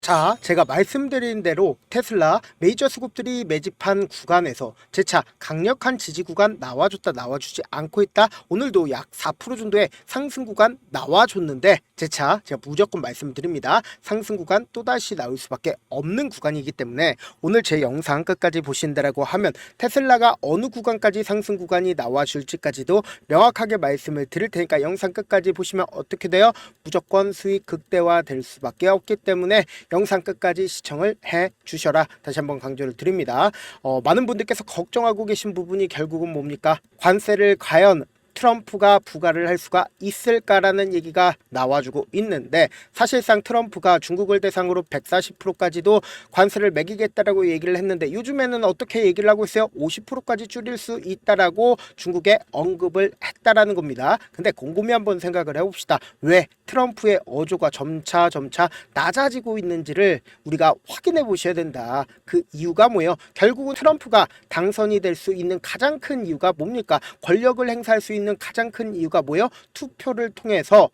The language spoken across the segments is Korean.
자, 제가 말씀드린 대로 테슬라 메이저 수급들이 매집한 구간에서 재차 강력한 지지 구간 나와줬다 나와주지 않고 있다. 오늘도 약 4% 정도의 상승 구간 나와줬는데 재차 제가 무조건 말씀드립니다. 상승 구간 또다시 나올 수밖에 없는 구간이기 때문에 오늘 제 영상 끝까지 보신다라고 하면 테슬라가 어느 구간까지 상승 구간이 나와줄지까지도 명확하게 말씀을 드릴 테니까 영상 끝까지 보시면 어떻게 돼요? 무조건 수익 극대화 될 수밖에 없기 때문에 영상 끝까지 시청을 해 주셔라. 다시 한번 강조를 드립니다. 많은 분들께서 걱정하고 계신 부분이 결국은 뭡니까? 관세를 과연 트럼프가 부과를 할 수가 있을까라는 얘기가 나와주고 있는데, 사실상 트럼프가 중국을 대상으로 140%까지도 관세를 매기겠다라고 얘기를 했는데 요즘에는 어떻게 얘기를 하고 있어요? 50%까지 줄일 수 있다라고 중국에 언급을 했다라는 겁니다. 근데 곰곰이 한번 생각을 해봅시다. 왜 트럼프의 어조가 점차 낮아지고 있는지를 우리가 확인해 보셔야 된다. 그 이유가 뭐예요? 결국은 트럼프가 당선이 될 수 있는 가장 큰 이유가 뭡니까? 권력을 행사할 수 있는 가장 큰 이유가 뭐예요? 투표를 통해서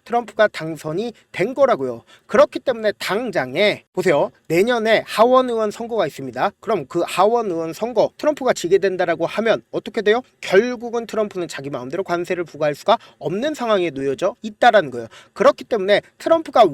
트럼프가 당선이 된 거라고요. 그렇기 때문에 당장에 보세요. 내년에 하원 의원 선거가 있습니다. 그럼 그 하원 의원 선거 트럼프가 지게 된다라고 하면 어떻게 돼요? 결국은 트럼프는 자기 마음대로 관세를 부과할 수가 없는 상황에 놓여져 있다라는 거예요. 그렇기 때문에 트럼프가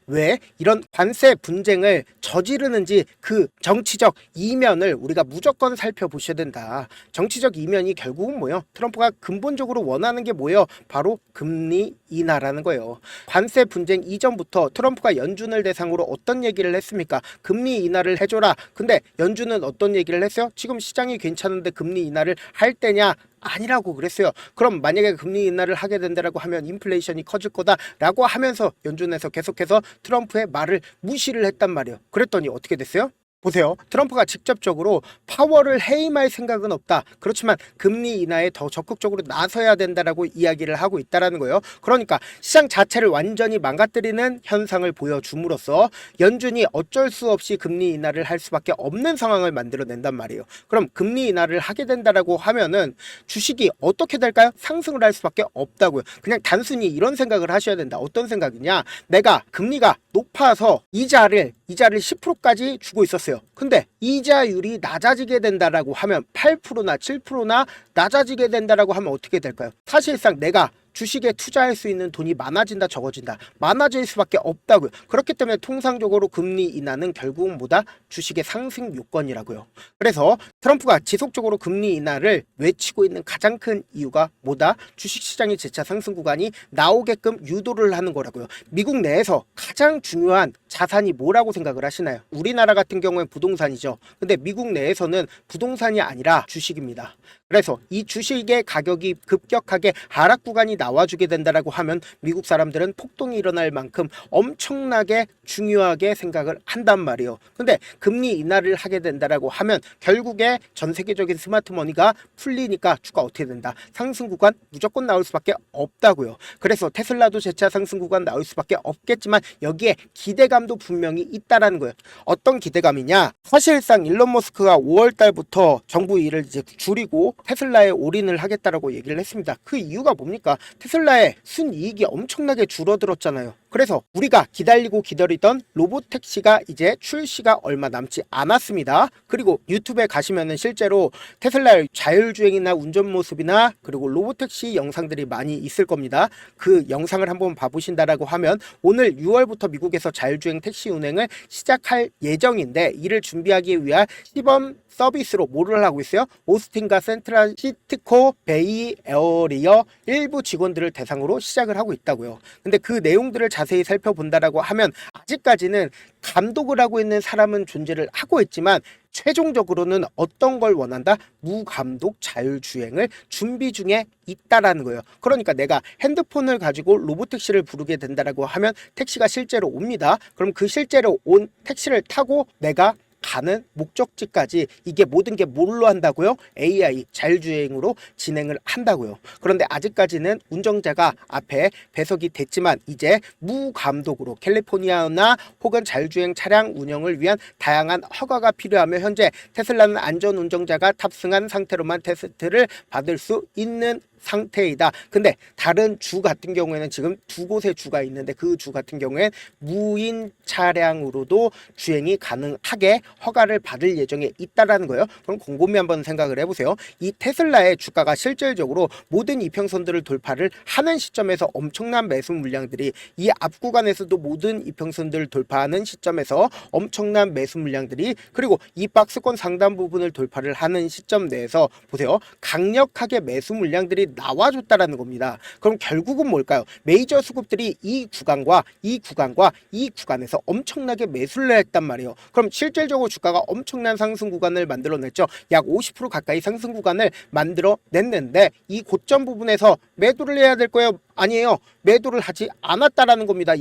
왜 이런 관세 분쟁을 저지르는지 그 정치적 이면을 우리가 무조건 살펴보셔야 된다. 정치적 이면이 결국은 뭐예요? 트럼프가 근본적으로 원하는 게 뭐예요? 바로 금리 인하라는 거예요. 관세 분쟁 이전부터 트럼프가 연준을 대상으로 어떤 얘기를 했습니까? 금리 인하를 해줘라. 근데 연준은 어떤 얘기를 했어요? 지금 시장이 괜찮은데 금리 인하를 할 때냐? 아니라고 그랬어요. 그럼 만약에 금리 인하를 하게 된다라고 하면 인플레이션이 커질 거다라고 하면서 연준에서 계속해서 트럼프의 말을 무시를 했단 말이에요. 그랬더니 어떻게 됐어요? 보세요. 트럼프가 직접적으로 파월을 해임할 생각은 없다. 그렇지만 금리 인하에 더 적극적으로 나서야 된다라고 이야기를 하고 있다라는 거예요. 그러니까 시장 자체를 완전히 망가뜨리는 현상을 보여줌으로써 연준이 어쩔 수 없이 금리 인하를 할 수밖에 없는 상황을 만들어낸단 말이에요. 그럼 금리 인하를 하게 된다라고 하면은 주식이 어떻게 될까요? 상승을 할 수밖에 없다고요. 그냥 단순히 이런 생각을 하셔야 된다. 어떤 생각이냐? 내가 금리가 높아서 이자를 10%까지 주고 있었어요. 근데 이자율이 낮아지게 된다라고 하면 8%나 7%나 낮아지게 된다라고 하면 어떻게 될까요? 사실상 내가 주식에 투자할 수 있는 돈이 많아진다 적어진다? 많아질 수밖에 없다고요. 그렇기 때문에 통상적으로 금리 인하는 결국은 뭐다? 주식의 상승 요건이라고요. 그래서 트럼프가 지속적으로 금리 인하를 외치고 있는 가장 큰 이유가 뭐다? 주식시장의 재차 상승 구간이 나오게끔 유도를 하는 거라고요. 미국 내에서 가장 중요한 자산이 뭐라고 생각을 하시나요? 우리나라 같은 경우에 부동산이죠. 근데 미국 내에서는 부동산이 아니라 주식입니다. 그래서 이 주식의 가격이 급격하게 하락 구간이 나와주게 된다라고 하면 미국 사람들은 폭동이 일어날 만큼 엄청나게 중요하게 생각을 한단 말이에요. 근데 금리 인하를 하게 된다라고 하면 결국에 전 세계적인 스마트머니가 풀리니까 주가 어떻게 된다? 상승 구간 무조건 나올 수밖에 없다고요. 그래서 테슬라도 재차 상승 구간 나올 수밖에 없겠지만 여기에 기대감도 분명히 있다라는 거예요. 어떤 기대감이냐? 사실상 일론 머스크가 5월 달부터 정부 일을 이제 줄이고 테슬라에 올인을 하겠다라고 얘기를 했습니다. 그 이유가 뭡니까? 테슬라의 순이익이 엄청나게 줄어들었잖아요. 그래서 우리가 기다리던 로보택시가 이제 출시가 얼마 남지 않았습니다. 그리고 유튜브에 가시면은 실제로 테슬라의 자율주행이나 운전 모습이나 그리고 로보택시 영상들이 많이 있을 겁니다. 그 영상을 한번 봐보신다라고 하면 오늘 6월부터 미국에서 자율주행 택시 운행을 시작할 예정인데 이를 준비하기 위한 시범 서비스로 뭐를 하고 있어요? 오스틴과 샌프란시스코 베이 에어리어 일부 직원들을 대상으로 시작을 하고 있다고요. 근데 그 내용들을 자세히 살펴본다라고 하면 아직까지는 감독을 하고 있는 사람은 존재를 하고 있지만 최종적으로는 어떤 걸 원한다? 무감독 자율주행을 준비 중에 있다라는 거예요. 그러니까 내가 핸드폰을 가지고 로보택시를 부르게 된다라고 하면 택시가 실제로 옵니다. 그럼 그 실제로 온 택시를 타고 내가 가는 목적지까지 이게 모든 게 뭘로 한다고요? AI 자율주행으로 진행을 한다고요. 그런데 아직까지는 운전자가 앞에 배석이 됐지만 이제 무감독으로 캘리포니아나 혹은 자율주행 차량 운영을 위한 다양한 허가가 필요하며 현재 테슬라는 안전운전자가 탑승한 상태로만 테스트를 받을 수 있는 상태이다. 근데 다른 주 같은 경우에는 지금 두 곳의 주가 있는데 그 주 같은 경우엔 무인 차량으로도 주행이 가능하게 허가를 받을 예정에 있다라는 거예요. 그럼 곰곰이 한번 생각을 해보세요. 이 테슬라의 주가가 실질적으로 모든 이평선들을 돌파를 하는 시점에서 엄청난 매수 물량들이 이 앞 구간에서도 모든 이평선들을 돌파하는 시점에서 엄청난 매수 물량들이 그리고 이 박스권 상단 부분을 돌파를 하는 시점 내에서 보세요. 강력하게 매수 물량들이 나와줬다라는 겁니다. 그럼 결국은 뭘까요? 메이저 수급들이 이 구간과 이 구간과 이 구간에서 엄청나게 매수를 했단 말이에요. 그럼 실질적으로 주가가 엄청난 상승 구간을 만들어냈죠. 약 50% 가까이 상승 구간을 만들어냈는데 이 고점 부분에서 매도를 해야 될 거예요. 아니에요. 매도를 하지 않았다라는 겁니다.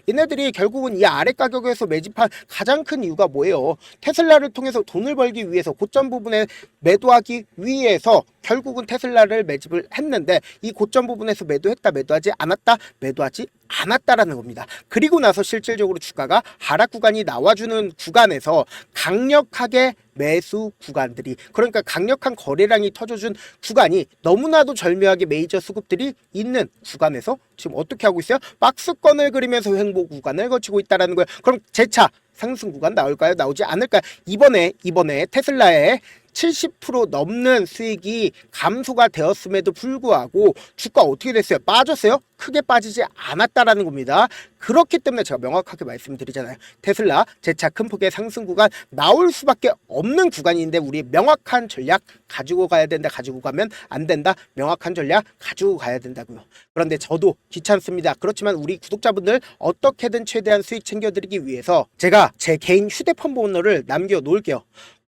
얘네들이 결국은 이 아래 가격에서 매집한 가장 큰 이유가 뭐예요? 테슬라를 통해서 돈을 벌기 위해서 고점 부분에 매도하기 위해서 결국은 테슬라를 매집을 했는데 이 고점 부분에서 매도했다, 매도하지 않았다, 매도하지 않았다라는 겁니다. 그리고 나서 실질적으로 주가가 하락 구간이 나와주는 구간에서 강력하게 매수 구간들이 그러니까 강력한 거래량이 터져준 구간이 너무나도 절묘하게 메이저 수급들이 있는 구간에서 지금 어떻게 하고 있어요? 박스권을 그리면서 횡보 구간을 거치고 있다라는 거예요. 그럼 재차 상승 구간 나올까요? 나오지 않을까요? 이번에 테슬라의 70% 넘는 수익이 감소가 되었음에도 불구하고 주가 어떻게 됐어요? 빠졌어요? 크게 빠지지 않았다라는 겁니다. 그렇기 때문에 제가 명확하게 말씀드리잖아요. 테슬라 재차 큰 폭의 상승 구간 나올 수밖에 없는 구간인데 우리 명확한 전략 가지고 가야 된다. 가지고 가면 안 된다. 명확한 전략 가지고 가야 된다고요. 그런데 저도 귀찮습니다. 그렇지만 우리 구독자분들 어떻게든 최대한 수익 챙겨드리기 위해서 제가 제 개인 휴대폰 번호를 남겨놓을게요.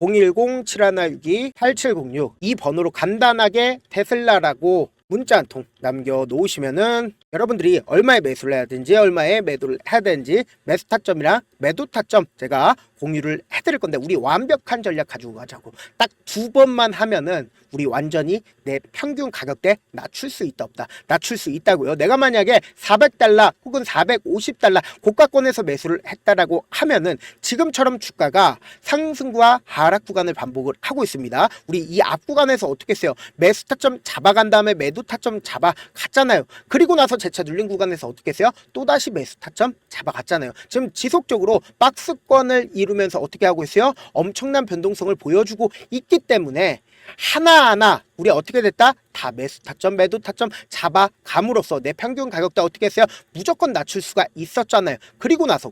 010-7162-8706 이 번호로 간단하게 테슬라라고 문자 한 통 남겨놓으시면은 여러분들이 얼마에 매수를 해야 되는지 얼마에 매도를 해야 되는지 매수 타점이랑 매도 타점 제가 공유를 해드릴 건데 우리 완벽한 전략 가지고 가자고. 딱 두 번만 하면은 우리 완전히 내 평균 가격대 낮출 수 있다 없다. 낮출 수 있다고요. 내가 만약에 400달러 혹은 450달러 고가권에서 매수를 했다라고 하면은 지금처럼 주가가 상승과 하락 구간을 반복을 하고 있습니다. 우리 이 앞 구간에서 어떻게 했어요? 매수 타점 잡아간 다음에 매도 타점 잡아갔잖아요. 그리고 나서 재차 눌린 구간에서 어떻게 했어요? 또다시 매수 타점 잡아갔잖아요. 지금 지속적으로 박스권을 이루면서 어떻게 하고 있어요? 엄청난 변동성을 보여주고 있기 때문에 하나하나 우리 어떻게 됐다? 다 매수 타점 매도 타점 잡아감으로써 내 평균 가격대 어떻게 했어요? 무조건 낮출 수가 있었잖아요. 그리고 나서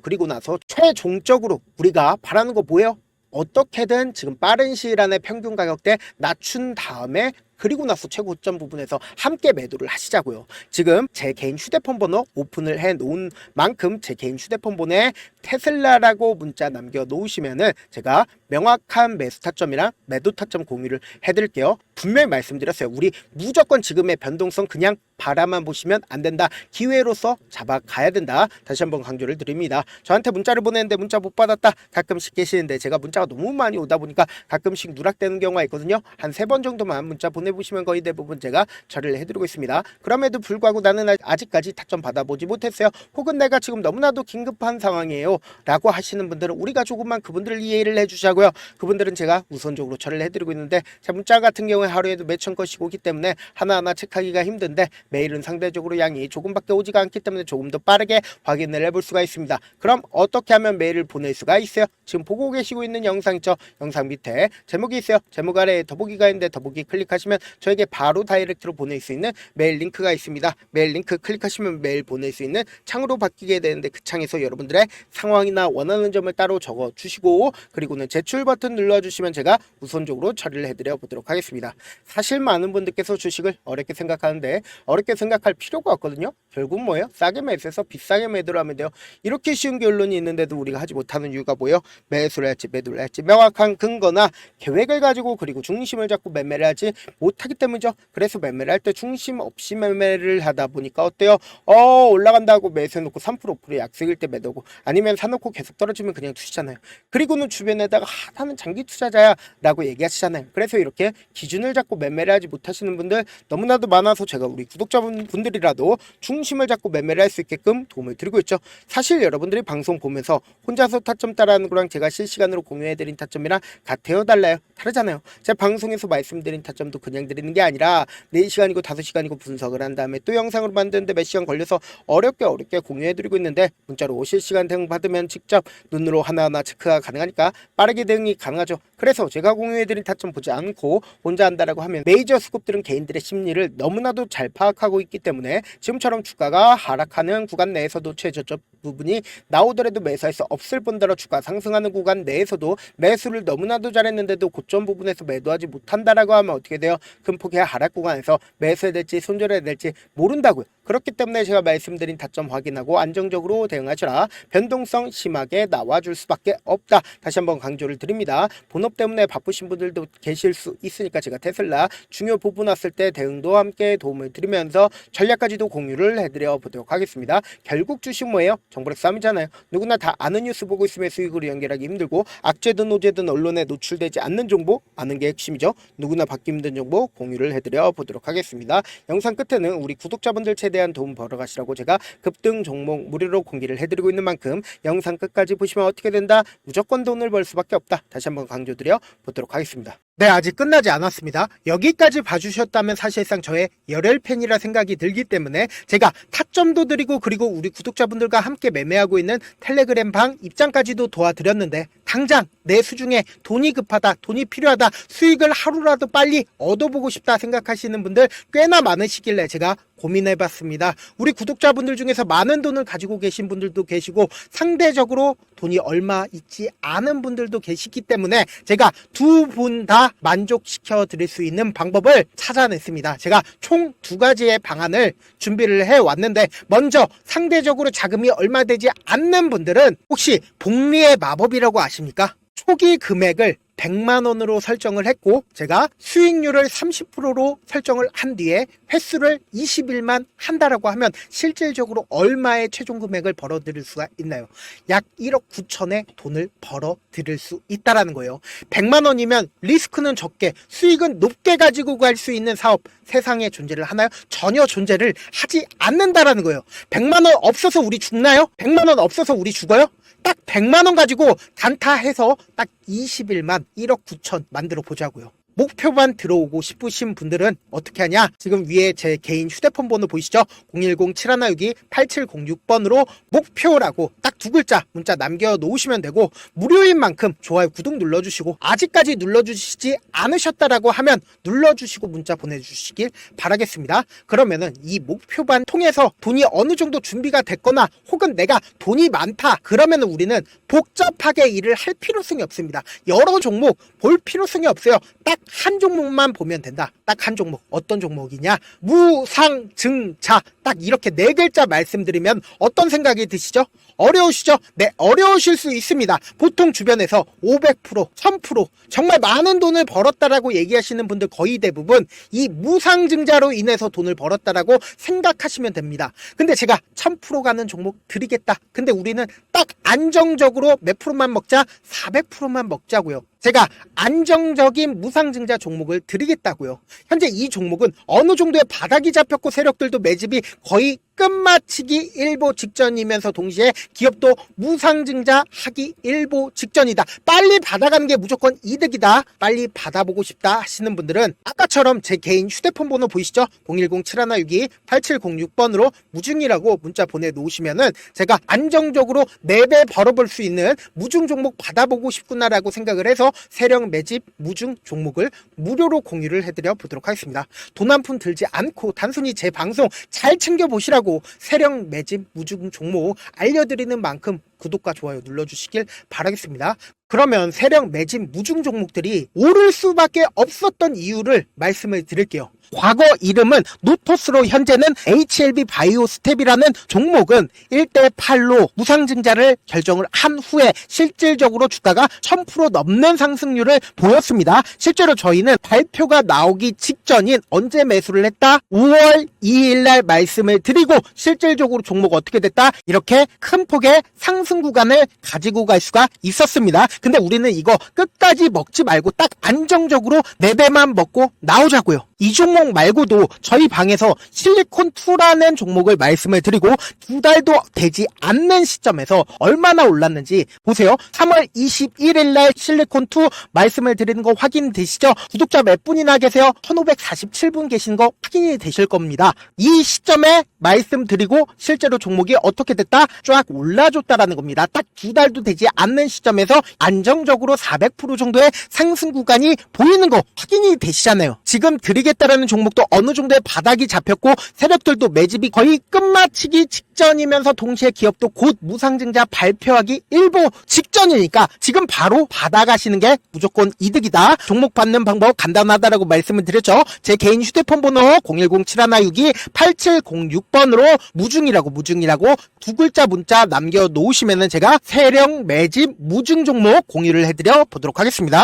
최종적으로 우리가 바라는 거 뭐예요? 어떻게든 지금 빠른 시일 안에 평균 가격대 낮춘 다음에 그리고 나서 최고점 부분에서 함께 매도를 하시자고요. 지금 제 개인 휴대폰 번호 오픈을 해 놓은 만큼 제 개인 휴대폰 번호에 테슬라라고 문자 남겨 놓으시면은 제가 명확한 매수 타점이랑 매도 타점 공유를 해드릴게요. 분명히 말씀드렸어요. 우리 무조건 지금의 변동성 그냥 바라만 보시면 안 된다. 기회로서 잡아가야 된다. 다시 한번 강조를 드립니다. 저한테 문자를 보냈는데 문자 못 받았다. 가끔씩 계시는데 제가 문자가 너무 많이 오다 보니까 가끔씩 누락되는 경우가 있거든요. 한 3번 정도만 문자 보내보시면 거의 대부분 제가 처리를 해드리고 있습니다. 그럼에도 불구하고 나는 아직까지 타점 받아보지 못했어요. 혹은 내가 지금 너무나도 긴급한 상황이에요. 라고 하시는 분들은 우리가 조금만 그분들을 이해를 해주자고요. 그분들은 제가 우선적으로 처리를 해드리고 있는데 자 문자 같은 경우에 하루에도 몇천 건씩 오기 때문에 하나하나 체크하기가 힘든데 메일은 상대적으로 양이 조금밖에 오지가 않기 때문에 조금 더 빠르게 확인을 해볼 수가 있습니다. 그럼 어떻게 하면 메일을 보낼 수가 있어요? 지금 보고 계시고 있는 영상 있죠? 영상 밑에 제목이 있어요. 제목 아래에 더보기가 있는데 더보기 클릭하시면 저에게 바로 다이렉트로 보낼 수 있는 메일 링크가 있습니다. 메일 링크 클릭하시면 메일 보낼 수 있는 창으로 바뀌게 되는데 그 창에서 여러분들의 상황이나 원하는 점을 따로 적어 주시고 그리고는 제출 버튼 눌러주시면 제가 우선적으로 처리를 해드려 보도록 하겠습니다. 사실 많은 분들께서 주식을 어렵게 생각하는데 어렵게 생각할 필요가 없거든요. 결국 뭐예요? 싸게 매수해서 비싸게 매도를 하면 돼요. 이렇게 쉬운 결론이 있는데도 우리가 하지 못하는 이유가 뭐예요? 매수를 할지 매도를 할지 명확한 근거나 계획을 가지고 그리고 중심을 잡고 매매를 하지 못하기 때문이죠. 그래서 매매를 할 때 중심 없이 매매를 하다 보니까 어때요? 올라간다고 매수해놓고 3% 5% 약속일 때 매도고 아니면 사놓고 계속 떨어지면 그냥 투시잖아요. 그리고는 주변에다가 나는 장기 투자자야 라고 얘기하시잖아요. 그래서 이렇게 기준을 잡고 매매를 하지 못하시는 분들 너무나도 많아서 제가 우리 구독자분들이라도 중심을 잡고 매매를 할 수 있게끔 도움을 드리고 있죠. 사실 여러분들이 방송 보면서 혼자서 타점 따라하는 거랑 제가 실시간으로 공유해드린 타점이랑 같아요, 달라요? 다르잖아요. 제가 방송에서 말씀드린 타점도 그냥 드리는 게 아니라 4시간이고 5시간이고 분석을 한 다음에 또 영상으로 만드는데 몇 시간 걸려서 어렵게 공유해드리고 있는데, 문자로 실시간 대응 받으면 직접 눈으로 하나하나 체크가 가능하니까 빠르게 대응이 가능하죠. 그래서 제가 공유해드린 타점 보지 않고 혼자 한다라고 하면 메이저 스kup들은 개인들의 심리를 너무나도 잘 파악하고 있기 때문에 지금처럼 주가가 하락하는 구간 내에서도 최저점 부분이 나오더라도 매수할 수 없을 뿐더러 주가 상승하는 구간 내에서도 매수를 너무나도 잘했는데도 고점 부분에서 매도하지 못한다라고 하면 어떻게 돼요? 큰 폭의 하락 구간에서 매수해야 될지 손절해야 될지 모른다고요. 그렇기 때문에 제가 말씀드린 타점 확인하고 안정적으로 대응하시라. 변동성 심하게 나와줄 수밖에 없다. 다시 한번 강조를 드립니다. 본업 때문에 바쁘신 분들도 계실 수 있으니까 제가 테슬라 중요 부분 왔을 때 대응도 함께 도움을 드리면서 전략까지도 공유를 해드려 보도록 하겠습니다. 결국 주식 뭐예요? 정보력 싸움이잖아요. 누구나 다 아는 뉴스 보고 있으면 수익으로 연결하기 힘들고 악재든 호재든 언론에 노출되지 않는 정보 아는 게 핵심이죠. 누구나 받기 힘든 정보 공유를 해드려 보도록 하겠습니다. 영상 끝에는 우리 구독자분들 최대한 도움 벌어가시라고 제가 급등 종목 무료로 공개를 해드리고 있는 만큼 영상 끝까지 보시면 어떻게 된다? 무조건 돈을 벌 수밖에 없다. 다시 한번 강조드려 보도록 하겠습니다. 네, 아직 끝나지 않았습니다. 여기까지 봐주셨다면 사실상 저의 열혈 팬이라 생각이 들기 때문에 제가 타점도 드리고 그리고 우리 구독자분들과 함께 매매하고 있는 텔레그램 방 입장까지도 도와드렸는데, 당장 내 수중에 돈이 급하다, 돈이 필요하다, 수익을 하루라도 빨리 얻어보고 싶다 생각하시는 분들 꽤나 많으시길래 제가 고민해봤습니다. 우리 구독자분들 중에서 많은 돈을 가지고 계신 분들도 계시고 상대적으로 돈이 얼마 있지 않은 분들도 계시기 때문에 제가 두 분 다 만족시켜 드릴 수 있는 방법을 찾아냈습니다. 제가 총 2가지의 방안을 준비를 해왔는데, 먼저 상대적으로 자금이 얼마 되지 않는 분들은 혹시 복리의 마법이라고 아십니까? 초기 금액을 100만원으로 설정을 했고 제가 수익률을 30%로 설정을 한 뒤에 횟수를 20일만 한다라고 하면 실질적으로 얼마의 최종 금액을 벌어들일 수가 있나요? 약 1억 9천의 돈을 벌어들일 수 있다라는 거예요. 100만원이면 리스크는 적게 수익은 높게 가지고 갈 수 있는 사업 세상에 존재를 하나요? 전혀 존재를 하지 않는다라는 거예요. 100만원 없어서 우리 죽나요? 100만원 없어서 우리 죽어요? 딱 100만원 가지고 단타해서 딱 20일만 1억 9천 만들어 보자고요. 목표만 들어오고 싶으신 분들은 어떻게 하냐? 지금 위에 제 개인 휴대폰 번호 보이시죠? 010-7162-8706번으로 목표라고 딱 2글자 문자 남겨놓으시면 되고, 무료인 만큼 좋아요 구독 눌러주시고, 아직까지 눌러주시지 않으셨다라고 하면 눌러주시고 문자 보내주시길 바라겠습니다. 그러면은 이 목표반 통해서 돈이 어느 정도 준비가 됐거나 혹은 내가 돈이 많다 그러면은 우리는 복잡하게 일을 할 필요성이 없습니다. 여러 종목 볼 필요성이 없어요. 딱 한 종목만 보면 된다. 딱 한 종목. 어떤 종목이냐? 무상증자. 딱 이렇게 4글자 말씀드리면 어떤 생각이 드시죠? 어려우시죠? 네, 어려우실 수 있습니다. 보통 주변에서 500%, 1000% 정말 많은 돈을 벌었다라고 얘기하시는 분들 거의 대부분 이 무상증자로 인해서 돈을 벌었다라고 생각하시면 됩니다. 근데 제가 1000% 가는 종목 드리겠다. 근데 우리는 딱 안정적으로 몇 프로만 먹자? 400%만 먹자고요. 제가 안정적인 무상증자 종목을 드리겠다고요. 현재 이 종목은 어느 정도의 바닥이 잡혔고 세력들도 매집이 거의 끝마치기 일보 직전이면서 동시에 기업도 무상증자 하기 일보 직전이다. 빨리 받아가는 게 무조건 이득이다. 빨리 받아보고 싶다 하시는 분들은 아까처럼 제 개인 휴대폰 번호 보이시죠? 010-7162-8706번으로 무중이라고 문자 보내놓으시면은 제가 안정적으로 4배 벌어볼 수 있는 무중 종목 받아보고 싶구나라고 생각을 해서 세력 매집 무중 종목을 무료로 공유를 해드려 보도록 하겠습니다. 돈 한 푼 들지 않고 단순히 제 방송 잘 챙겨보시라고 세력 매집 무중 종목 알려드리는 만큼 구독과 좋아요 눌러주시길 바라겠습니다. 그러면 세력 매집 무중 종목들이 오를 수밖에 없었던 이유를 말씀을 드릴게요. 과거 이름은 노토스로 현재는 HLB 바이오스텝이라는 종목은 1대8로 무상증자를 결정을 한 후에 실질적으로 주가가 1000% 넘는 상승률을 보였습니다. 실제로 저희는 발표가 나오기 직전인 언제 매수를 했다? 5월 2일 날 말씀을 드리고 실질적으로 종목 어떻게 됐다? 이렇게 큰 폭의 상승 구간을 가지고 갈 수가 있었습니다. 근데 우리는 이거 끝까지 먹지 말고 딱 안정적으로 4배만 먹고 나오자고요. 이 종목 말고도 저희 방에서 실리콘2라는 종목을 말씀을 드리고 2달도 되지 않는 시점에서 얼마나 올랐는지 보세요. 3월 21일 날 실리콘2 말씀을 드리는 거 확인되시죠? 구독자 몇 분이나 계세요? 1547분 계신 거 확인이 되실 겁니다. 이 시점에 말씀드리고 실제로 종목이 어떻게 됐다? 쫙 올라줬다라는 겁니다. 딱 2달도 되지 않는 시점에서 안정적으로 400% 정도의 상승 구간이 보이는 거 확인이 되시잖아요. 지금 드리겠다라는 종목도 어느 정도의 바닥이 잡혔고 세력들도 매집이 거의 끝마치기 직전이면서 동시에 기업도 곧 무상증자 발표하기 일보 직전이니까 지금 바로 받아가시는 게 무조건 이득이다. 종목 받는 방법 간단하다라고 말씀을 드렸죠. 제 개인 휴대폰 번호 010-7162-8706번으로 무중이라고 두 글자 문자 남겨놓으시면은 제가 세력 매집 무중 종목 공유를 해드려 보도록 하겠습니다.